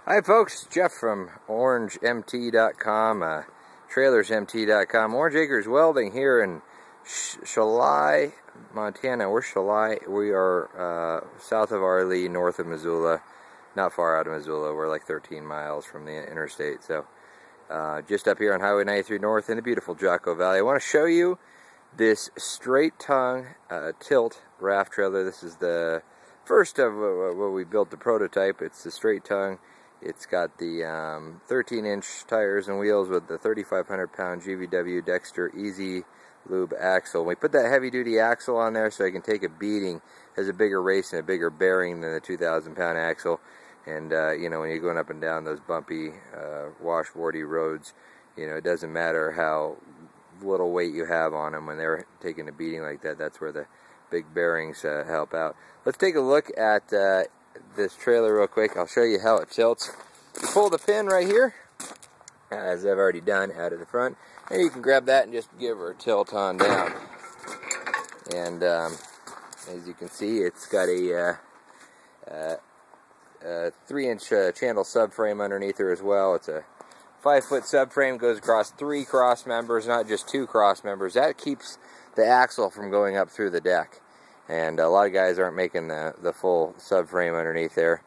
Hi folks, Jeff from OrangeMT.com, TrailersMT.com. Orange Acres Welding here in ARLEE, Montana. We are south of ARLEE, north of Missoula, not far out of Missoula. We're like 13 miles from the interstate. So just up here on Highway 93 North in the beautiful Jocko Valley. I want to show you this straight tongue tilt raft trailer. This is the first of what we built, the prototype. It's the straight tongue. It's got the 13-inch tires and wheels with the 3,500-pound GVW Dexter Easy Lube axle. We put that heavy-duty axle on there so I can take a beating. It has a bigger race and a bigger bearing than the 2,000-pound axle. And you know, when you're going up and down those bumpy, washboardy roads, you know, it doesn't matter how little weight you have on them. When they're taking a beating like that, that's where the big bearings help out. Let's take a look at this trailer real quick. I'll show you how it tilts. You pull the pin right here, as I've already done, out of the front, and you can grab that and just give her a tilt on down. And as you can see, it's got a 3-inch channel subframe underneath her as well. It's a 5-foot subframe, goes across 3 cross members, not just 2 cross members. That keeps the axle from going up through the deck. And a lot of guys aren't making the full subframe underneath there.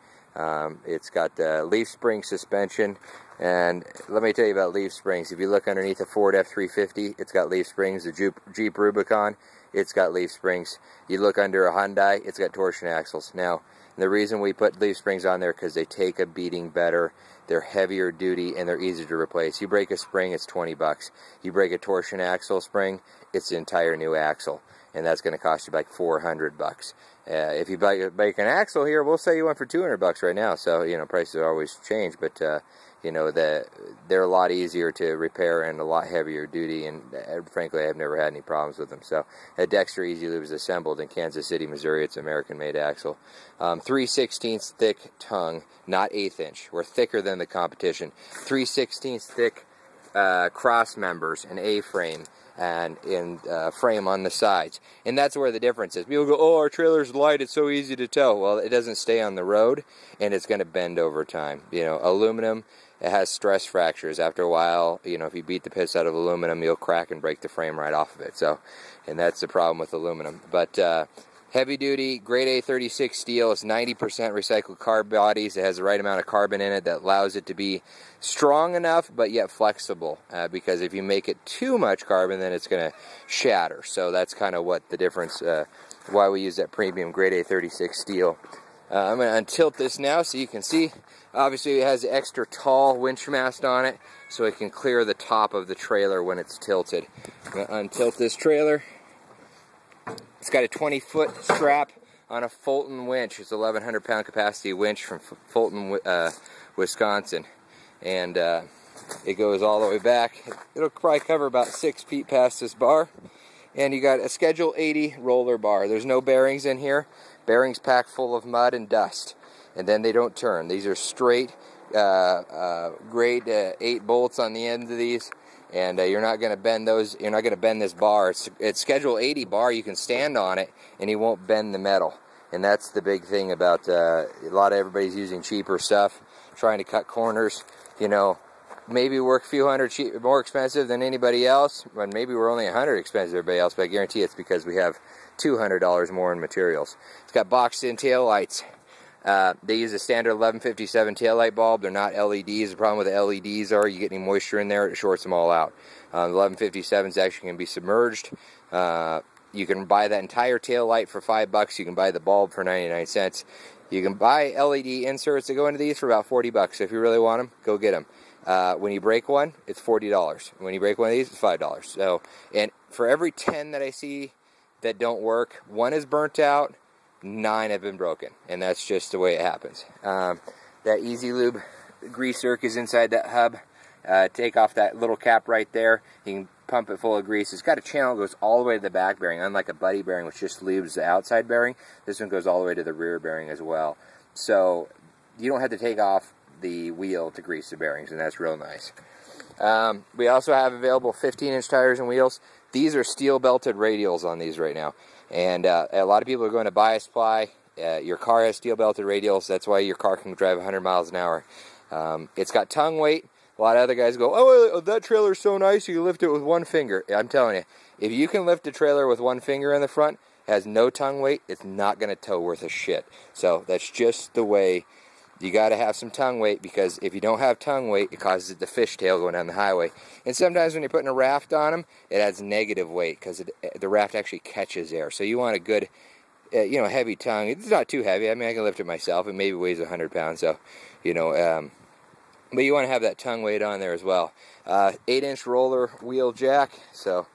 It's got leaf spring suspension, and let me tell you about leaf springs. If you look underneath a Ford F-350, it's got leaf springs. The Jeep Rubicon, it's got leaf springs. You look under a Hyundai, it's got torsion axles. Now, the reason we put leaf springs on there because they take a beating better. They're heavier duty and they're easier to replace. You break a spring, it's 20 bucks. You break a torsion axle spring, it's the entire new axle, and that's going to cost you like 400 bucks. If you break an axle here, we'll sell you one for 200 bucks right now. So, you know, prices always change, but you know, they're a lot easier to repair and a lot heavier duty, and frankly, I've never had any problems with them. So, Dexter Easy Lube is assembled in Kansas City, Missouri. It's an American-made axle. 3/16 thick tongue, not 1/8 inch. We're thicker than the competition. 3/16 thick cross members, an A-frame, and in frame on the sides. And that's where the difference is. People go, oh, our trailer's light, it's so easy to tow. Well, it doesn't stay on the road, and it's going to bend over time. You know, aluminum, it has stress fractures. After a while, you know, if you beat the piss out of aluminum, you'll crack and break the frame right off of it. So, and that's the problem with aluminum. But heavy duty, grade A 36 steel. It's 90% recycled carb bodies. It has the right amount of carbon in it that allows it to be strong enough but yet flexible, because if you make it too much carbon, then it's going to shatter. So that's kind of what the difference, why we use that premium grade A 36 steel. I'm going to untilt this now so you can see. Obviously it has an extra tall winch mast on it so it can clear the top of the trailer when it's tilted. I'm going to untilt this trailer. It's got a 20-foot strap on a Fulton winch. It's an 1,100-pound capacity winch from Fulton, Wisconsin. And it goes all the way back. It'll probably cover about 6 feet past this bar. And you got a Schedule 80 roller bar. There's no bearings in here. Bearings packed full of mud and dust. And then they don't turn. These are straight grade 8 bolts on the end of these. And you're not going to bend those. You're not going to bend this bar. It's Schedule 80 bar. You can stand on it, and you won't bend the metal. And that's the big thing about a lot of everybody's using cheaper stuff, trying to cut corners. You know, maybe we're a few hundred more expensive than anybody else, but maybe we're only 100 expensive than everybody else. But I guarantee it's because we have $200 more in materials. It's got boxed-in tail lights. They use a standard 1157 taillight bulb. They're not LEDs. The problem with the LEDs are you get any moisture in there, it shorts them all out. The 1157s actually can be submerged. You can buy that entire tail light for $5. You can buy the bulb for 99 cents. You can buy LED inserts that go into these for about 40 bucks. So if you really want them, go get them. When you break one, it's $40. When you break one of these, it's $5. So, and for every 10 that I see that don't work, 1 is burnt out, 9 have been broken, and that's just the way it happens. That Easy Lube grease zerk is inside that hub. Take off that little cap right there. You can pump it full of grease. It's got a channel that goes all the way to the back bearing, unlike a buddy bearing, which just lubes the outside bearing. This one goes all the way to the rear bearing as well. So you don't have to take off the wheel to grease the bearings, and that's real nice. We also have available 15-inch tires and wheels. These are steel-belted radials on these right now. And a lot of people are going to buy a supply. Your car has steel-belted radials. That's why your car can drive 100 miles an hour. It's got tongue weight. A lot of other guys go, oh, that trailer's so nice, you can lift it with one finger. I'm telling you, if you can lift a trailer with one finger in the front, has no tongue weight, it's not going to tow worth a shit. So that's just the way. You got to have some tongue weight, because if you don't have tongue weight, it causes it to fishtail going down the highway. And sometimes when you're putting a raft on them, it adds negative weight, because the raft actually catches air. So you want a good, heavy tongue. It's not too heavy. I mean, I can lift it myself. It maybe weighs 100 pounds. So, but you want to have that tongue weight on there as well. 8-inch roller wheel jack. So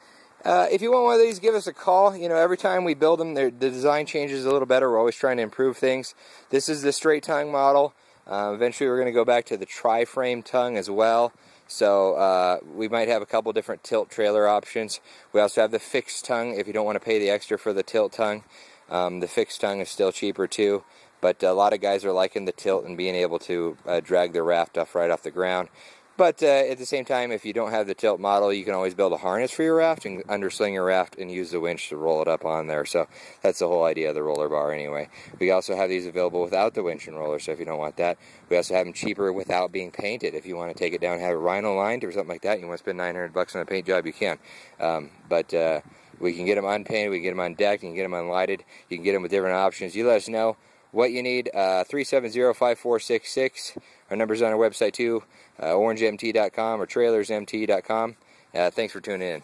if you want one of these, give us a call. Every time we build them, the design changes a little better. We're always trying to improve things. This is the straight tongue model. Eventually we're going to go back to the tri-frame tongue as well. So we might have a couple different tilt trailer options. We also have the fixed tongue if you don't want to pay the extra for the tilt tongue. The fixed tongue is still cheaper too. But a lot of guys are liking the tilt and being able to drag their raft right off the ground. But at the same time, if you don't have the tilt model, you can always build a harness for your raft and undersling your raft and use the winch to roll it up on there. So that's the whole idea of the roller bar anyway. We also have these available without the winch and roller, so if you don't want that. We also have them cheaper without being painted. If you want to take it down and have it rhino lined or something like that, you want to spend $900 on a paint job, you can. But we can get them unpainted, we can get them undecked, you can get them unlighted, you can get them with different options. You let us know what you need. 370-5466. Our number's on our website too, orangemt.com or trailersmt.com. Thanks for tuning in.